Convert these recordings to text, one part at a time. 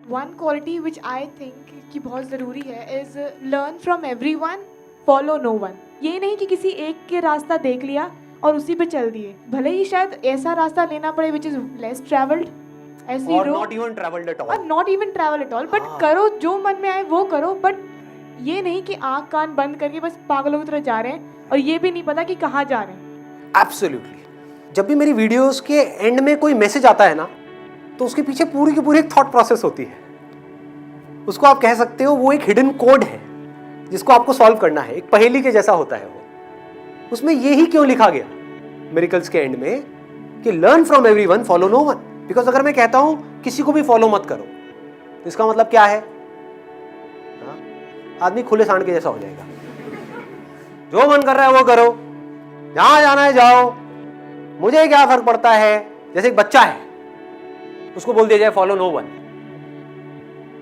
One quality which I think कि बहुत ज़रूरी है is learn from everyone, follow no one. ये नहीं कि किसी एक के रास्ता देख लिया और उसी पे चल दिए, भले ही शायद ऐसा रास्ता लेना पड़े विच इज़ लेस ट्रैवल्ड, ऐसी और not even travelled at all, और not even travel at all, but करो जो मन में आए वो करो। बट ये नहीं कि आँख कान बंद करके बस पागलों की तरह जा रहे हैं और ये भी नहीं पता कि कहाँ जा रहे हैं। एब्सोल्युटली। जब भी मेरी वीडियोस के एंड में कोई मैसेज आता है ना, तो उसके पीछे पूरी की पूरी एक थॉट प्रोसेस होती है। उसको आप कह सकते हो वो एक हिडन कोड है जिसको आपको सॉल्व करना है, एक पहेली के जैसा होता है वो। उसमें यही क्यों लिखा गया मिरेकल्स के एंड में कि learn from everyone, follow no one. Because अगर मैं कहता हूं किसी को भी फॉलो मत करो, तो इसका मतलब क्या है? आदमी खुले सांड के जैसा हो जाएगा। जो मन कर रहा है वो करो, जहां जाना है जाओ, मुझे क्या फर्क पड़ता है। जैसे एक बच्चा है, उसको बोल दिया जाए फॉलो नो वन,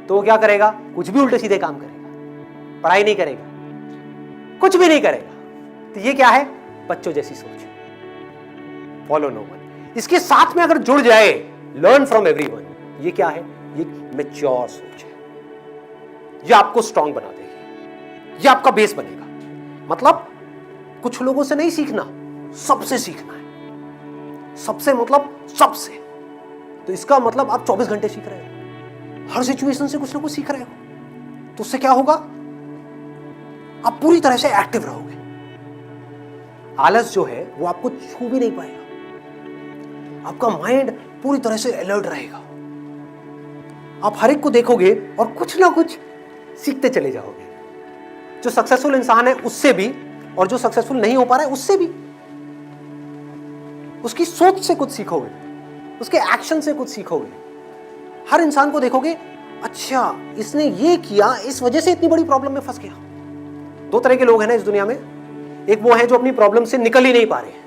तो वो क्या करेगा? कुछ भी उल्टे सीधे काम करेगा, पढ़ाई नहीं करेगा, कुछ भी नहीं करेगा। तो ये क्या है? बच्चों जैसी सोच, फॉलो नो वन। इसके साथ में अगर जुड़ जाए लर्न फ्रॉम एवरीवन, ये क्या है? ये मैच्योर सोच है। ये आपको स्ट्रांग बना देगी, ये आपका बेस बनेगा। मतलब कुछ लोगों से नहीं सीखना, सबसे सीखना है। सबसे मतलब सबसे। तो इसका मतलब आप 24 घंटे सीख रहे हो, हर सिचुएशन से कुछ ना कुछ सीख रहे हो, तो उससे क्या होगा? आप पूरी तरह से एक्टिव रहोगे। आलस जो है वो आपको छू भी नहीं पाएगा। आपका माइंड पूरी तरह से अलर्ट रहेगा। आप हर एक को देखोगे और कुछ ना कुछ सीखते चले जाओगे। जो सक्सेसफुल इंसान है उससे भी, और जो सक्सेसफुल नहीं हो पा रहा है उससे भी। उसकी सोच से कुछ सीखोगे, उसके एक्शन से कुछ सीखोगे। हर इंसान को देखोगे, अच्छा इसने ये किया, इस वजह से इतनी बड़ी प्रॉब्लम में फंस गया। दो तरह के लोग हैं ना इस दुनिया में। एक वो हैं जो अपनी प्रॉब्लम से निकल ही नहीं पा रहे हैं,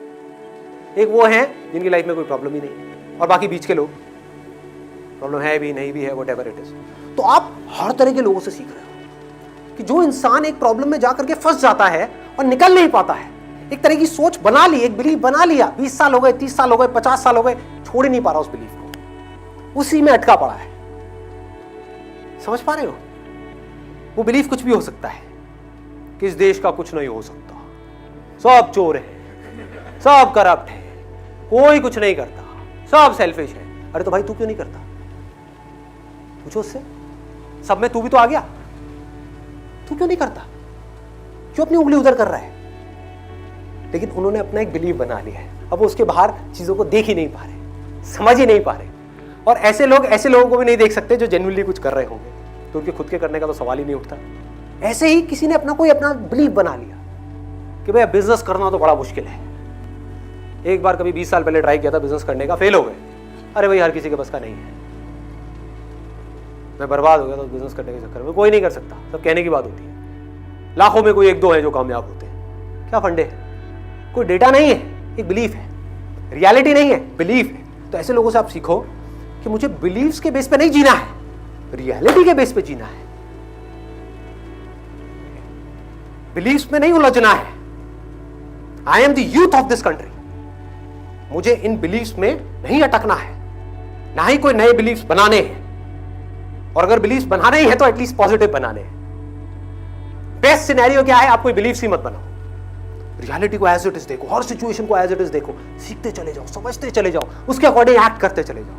एक वो हैं जिनकी लाइफ में कोई प्रॉब्लम ही नहीं, और बाकी बीच के लोग, प्रॉब्लम है भी नहीं भी है, व्हाटएवर इट इज। तो आप हर तरह के लोगों से सीख रहे हो कि जो इंसान एक प्रॉब्लम में जाकर के फंस जाता है और निकल नहीं पाता है, एक तरह की सोच बना ली, एक बिलीफ बना लिया, 20 साल हो गए, 30 साल हो गए, 50 साल हो गए, छोड़ ही नहीं पा रहा उस बिलीफ को, उसी में अटका पड़ा है। समझ पा रहे हो? वो बिलीफ कुछ भी हो सकता है कि इस देश का कुछ नहीं हो सकता, सब चोर है, सब करप्ट है, कोई कुछ नहीं करता, सब सेल्फिश है। अरे तो भाई तू क्यों नहीं करता? पूछो उससे। सब में तू भी तो आ गया, तू क्यों नहीं करता? क्यों अपनी उंगली उधर कर रहा है? लेकिन उन्होंने अपना एक बिलीव बना लिया है। अब वो उसके बाहर चीजों को देख ही नहीं पा रहे, समझ ही नहीं पा रहे। और ऐसे लोगों को भी नहीं देख सकते जो जेन्युइनली कुछ कर रहे होंगे, तो उनके खुद के करने का तो सवाल ही नहीं उठता। ऐसे ही किसी ने अपना बिलीव बना लिया कि भाई बिजनेस करना तो बड़ा मुश्किल है। एक बार कभी 20 साल पहले ट्राई किया था बिजनेस करने का, फेल हो गए। अरे भाई हर किसी के बस का नहीं है, मैं बर्बाद हो गया तो बिजनेस करने के चक्कर में। कोई नहीं कर सकता, सब कहने की बात होती है। लाखों में कोई एक दो है जो कामयाब होते हैं। क्या फंडे है? कोई डेटा नहीं है, एक बिलीफ है, रियलिटी नहीं है, बिलीफ है। तो ऐसे लोगों से आप सीखो कि मुझे बिलीव्स के बेस पे नहीं जीना है, रियलिटी के बेस पे जीना है। बिलीव्स में नहीं उलझना है। I am the youth of this country. मुझे इन बिलीव्स में नहीं अटकना है, ना ही कोई नए बिलीव्स बनाने हैं। और अगर बिलीव्स बनाने ही है तो एटलीस्ट पॉजिटिव बनाने हैं। बेस्ट सिनेरियो क्या है? आप कोई बिलीव्स ही मत बनाओ, रियलिटी को एज इट इज देखो, हर सिचुएशन को एज इट इज देखो, सीखते चले जाओ, समझते चले जाओ, उसके अकॉर्डिंग एक्ट करते चले जाओ।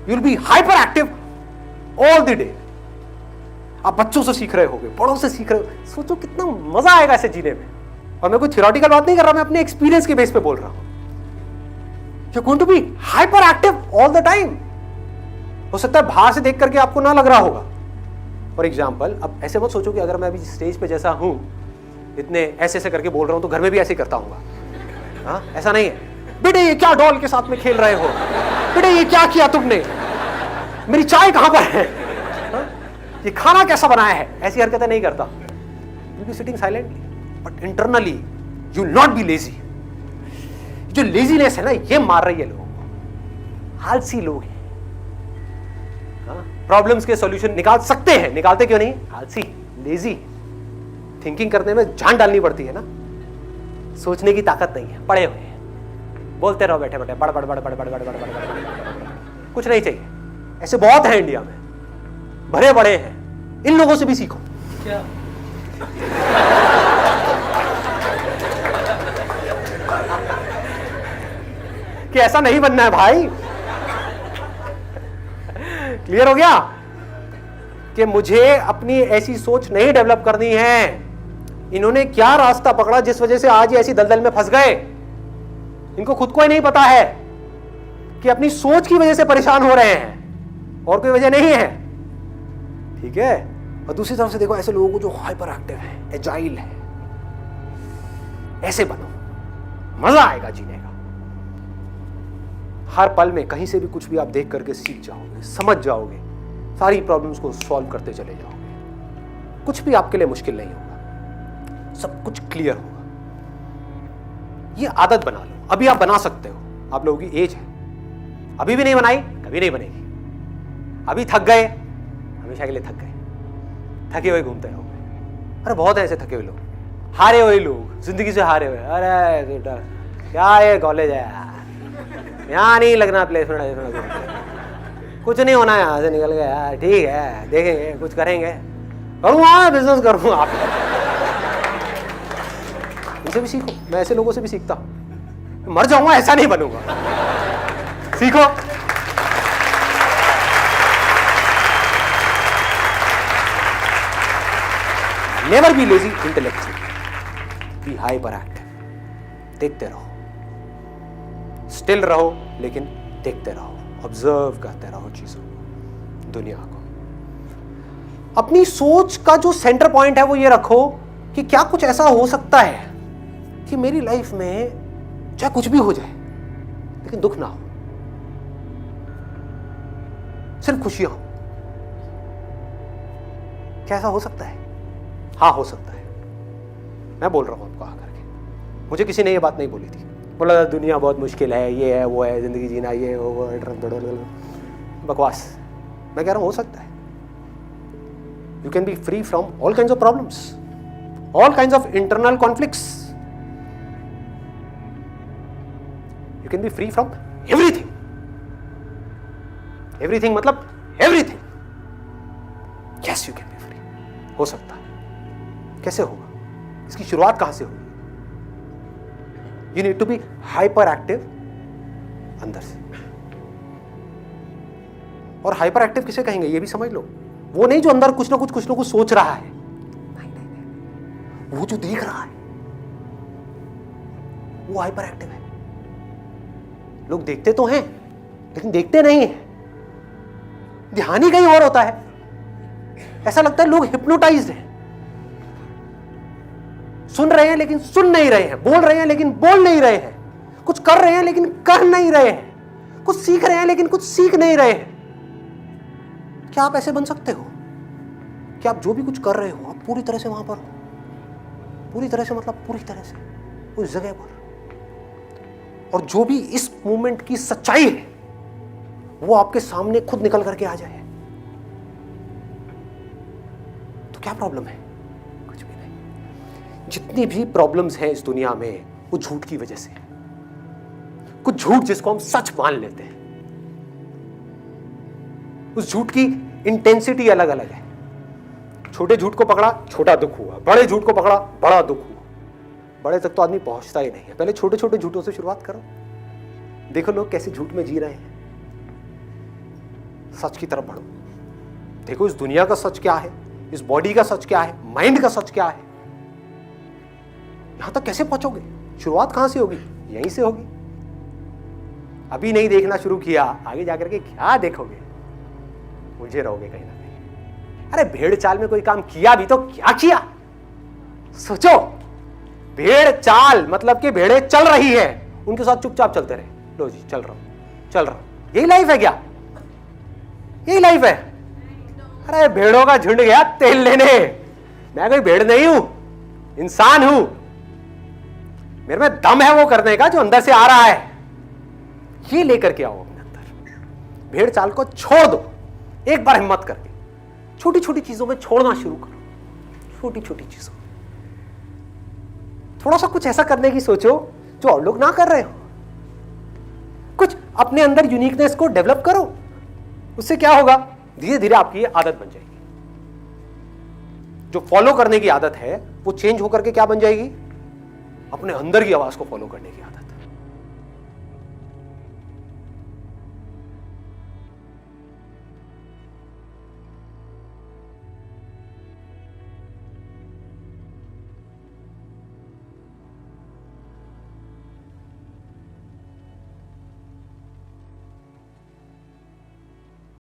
You will be hyper active all the day. आप बच्चों से सीख रहे होगे, बड़ों से सीख रहे हो। सोचो कितना मजा आएगा ऐसे जीने में। और मैं कोई थ्योरेटिकल बात नहीं कर रहा, मैं अपने एक्सपीरियंस के बेस पे बोल रहा हूं। You are going to be hyper active all the time. हो सकता है बाहर से देख करके आपको ना लग रहा होगा। फॉर एग्जाम्पल, अब ऐसे मत सोचो कि अगर मैं अभी स्टेज पे जैसा हूं, इतने ऐसे करके बोल रहा हूं, तो घर में भी ऐसे ही करता हूँ। हाँ, ऐसा नहीं है। बेटे ये क्या डॉल के साथ में खेल रहे हो? बेटे ये क्या किया तुमने? मेरी चाय कहां पर है? हाँ? ये खाना कैसा बनाया है? ऐसी हरकतें नहीं करता। You be sitting silently, but internally you will not be lazy. जो लेजीनेस है ना, ये मार रही है लोगों को। आलसी लोग हैं। प्रॉब्लम्स के सॉल्यूशन निकाल सकते हैं, निकालते क्यों नहीं? आलसी, लेजी। थिंकिंग करने में जान डालनी पड़ती है ना, सोचने की ताकत नहीं है, पड़े हुए हैं, बोलते रहो बैठे बैठे बड़ बड़ बड़ बड़ बड़ बड़ बड़ बड़, कुछ नहीं चाहिए। ऐसे बहुत है इंडिया में, भरे पड़े हैं, इन लोगों से भी सीखो। क्या? कि ऐसा नहीं बनना है भाई। क्लियर हो गया कि मुझे अपनी ऐसी सोच नहीं डेवलप करनी है। इन्होंने क्या रास्ता पकड़ा जिस वजह से आज ये ऐसी दलदल में फंस गए, इनको खुद को ही नहीं पता है कि अपनी सोच की वजह से परेशान हो रहे हैं और कोई वजह नहीं है। ठीक है। और दूसरी तरफ से देखो ऐसे लोगों को जो हाइपर एक्टिव है, एजाइल है, ऐसे बनो, मजा आएगा जीने का। हर पल में कहीं से भी कुछ भी आप देख करके सीख जाओगे, समझ जाओगे, सारी प्रॉब्लम्स को सॉल्व करते चले जाओगे। कुछ भी आपके लिए मुश्किल नहीं होगा, सब कुछ क्लियर होगा। ये आदत बना लो। अभी आप बना सकते हो, आप लोगों की एज है। अभी भी नहीं बनाई, कभी नहीं बनेगी। अभी थक गए, हमेशा के लिए थक गए, थके हुए घूमते रहोगे। अरे बहुत है ऐसे थके हुए लोग, हारे हुए लोग, जिंदगी से हारे हुए। अरे बेटा क्या ये कॉलेज है यार, यहाँ नहीं लगना प्लेसमेंट, कुछ नहीं होना यहाँ से निकल गया यार। ठीक है देखेंगे, कुछ करेंगे, करूँगा बिजनेस करूँगा। आप इनसे भी सीखो, मैं ऐसे लोगों से भी सीखता हूँ। मर जाऊंगा ऐसा नहीं बनूंगा, सीखो। Never be lazy intellectual, be hyper active. देखते रहो, स्टिल रहो, लेकिन देखते रहो, ऑब्जर्व करते रहो चीजों को, दुनिया को। अपनी सोच का जो सेंटर पॉइंट है वो ये रखो कि क्या कुछ ऐसा हो सकता है कि मेरी लाइफ में चाहे कुछ भी हो जाए लेकिन दुख ना हो, सिर्फ खुशियां हो। क्या ऐसा हो सकता है? हाँ हो सकता है। मैं बोल रहा हूं आपको आकर के, मुझे किसी ने ये बात नहीं बोली थी। बोला दुनिया बहुत मुश्किल है, ये है वो है, जिंदगी जीना ये वो, बकवास। मैं कह रहा हूं हो सकता है। You can be free from all kinds of problems, all kinds of internal conflicts. You can be free from everything. Everything मतलब everything. Yes you can be free. हो सकता है। कैसे होगा? इसकी शुरुआत कहां से होगी? You need to be hyper active अंदर से। और हाइपर एक्टिव किसे कहेंगे ये भी समझ लो। वो नहीं जो अंदर कुछ ना कुछ सोच रहा है, नहीं, वो जो देख रहा है वो हाइपर एक्टिव है। लोग देखते तो हैं लेकिन देखते नहीं है, ध्यान ही कहीं और होता है। ऐसा लगता है लोग हिप्नोटाइज्ड हैं, सुन रहे हैं लेकिन सुन नहीं रहे हैं, बोल रहे हैं लेकिन बोल नहीं रहे हैं, कुछ कर रहे हैं लेकिन कर नहीं रहे हैं, कुछ सीख रहे हैं लेकिन कुछ सीख नहीं रहे हैं। क्या आप ऐसे बन सकते हो कि आप जो भी कुछ कर रहे हो आप पूरी तरह से वहां पर हो? पूरी तरह से मतलब पूरी तरह से उस जगह पर, और जो भी इस मूवमेंट की सच्चाई है वो आपके सामने खुद निकल करके आ जाए, तो क्या प्रॉब्लम है? कुछ भी नहीं। जितनी भी प्रॉब्लम्स हैं इस दुनिया में वो झूठ की वजह से। कुछ झूठ जिसको हम सच मान लेते हैं, उस झूठ की इंटेंसिटी अलग अलग है। छोटे झूठ को पकड़ा, छोटा दुख हुआ। बड़े झूठ को पकड़ा, बड़ा दुख हुआ। बड़े तक तो आदमी पहुंचता ही नहीं है। पहले छोटे छोटे झूठों से शुरुआत करो, देखो लोग कैसे झूठ में जी रहे हैं। सच की तरफ बढ़ो, देखो इस दुनिया का सच क्या है, इस बॉडी का सच क्या है, माइंड का सच क्या है। यहां तक कैसे पहुंचोगे? शुरुआत कहां से होगी? यहीं से होगी। अभी नहीं देखना शुरू किया, आगे जाकर के क्या देखोगे? उलझे रहोगे कहीं ना कहीं। अरे भेड़ चाल में कोई काम किया भी तो क्या किया? सोचो, भेड़ चाल मतलब कि भेड़े चल रही है, उनके साथ चुपचाप चलते रहे। लो जी चल रहा हूं, चल रहा हूं। यही लाइफ है क्या? यही लाइफ है? अरे भेड़ों का झुंड गया तेल लेने। मैं कोई भेड़ नहीं हूं, इंसान हूं। मेरे में दम है वो करने का जो अंदर से आ रहा है। ये लेकर के आओ अपने अंदर। भेड़ चाल को छोड़ दो, एक बार हिम्मत करके छोटी छोटी चीजों में छोड़ना शुरू करो। छोटी छोटी चीजों, थोड़ा सा कुछ ऐसा करने की सोचो जो और लोग ना कर रहे हो। कुछ अपने अंदर यूनिकनेस को डेवलप करो। उससे क्या होगा? धीरे धीरे आपकी ये आदत बन जाएगी। जो फॉलो करने की आदत है वो चेंज होकर के क्या बन जाएगी? अपने अंदर की आवाज को फॉलो करने की आदत।